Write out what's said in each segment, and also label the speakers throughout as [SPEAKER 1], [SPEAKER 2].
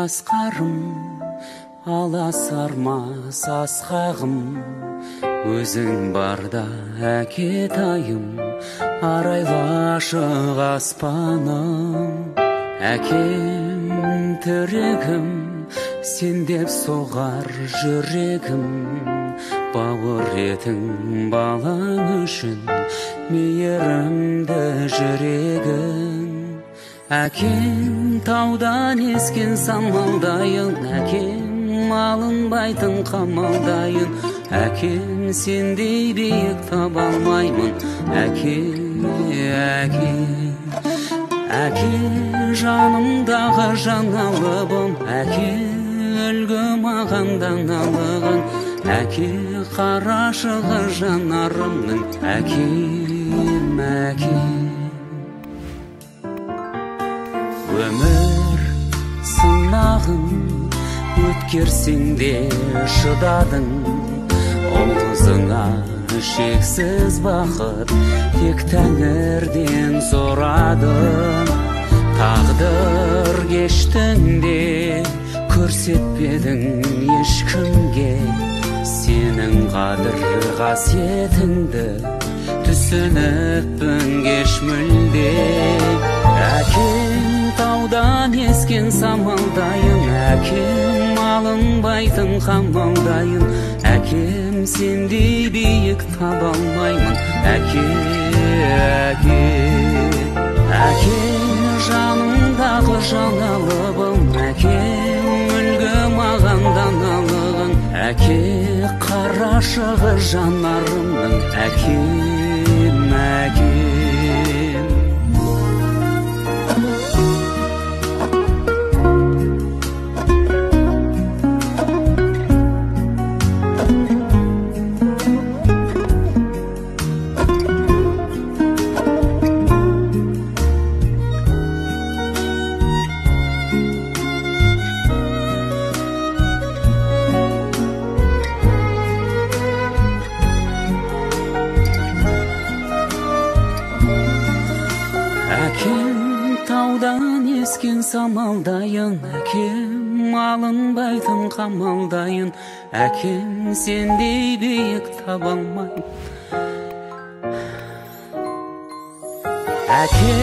[SPEAKER 1] асқарым, аласармас асқағым, өзің барда әкетайым, арайлы ашық аспаным. Әкем тірегім, сен деп соғар жүрегім, бауыр етің балаң үшін мейірімді жүрегім. Әкем таудан ескен самалдайын, әкем алынбайтын қамалдайын, әкем сендей биік таба алмаймын. Әке, әке, әке жанымдағы жаналыбым, әке үлгі маған даналығын, әке қарашығы жанарымның, әкем, әкем. Өмір сынағын өткерсең де шыдадың, ұлызыңа шексіз бақыт тек тәңірден сорадың. Тағдыр кештің де көрсетпедің ешкімге, сенің қадір қасиетіңді түсініппін кеш мүлде. Әкем таудан ескен самалдайын, әкем алынбайтын қамалдайын, әкем сендей биік таба алмаймын. Әке, әке, әке жанымдағы жаналыбым, әкем үлгі маған даналығын, әке қарашығы жанарымның, әкем, әкем. Әкем таудан ескен самалдайын, әкем алынбайтын қамалдайын, әкем сендей биік таба алмайын. Әке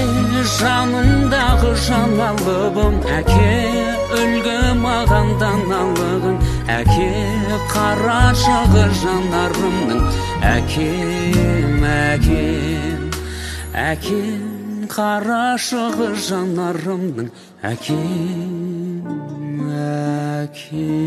[SPEAKER 1] жанымдағы жаналыбым, әке үлгі маған даналығын, әке қарашығы жанарымның, әкем, әкем, әкем қарашығы жанарымның, әкем, әкем.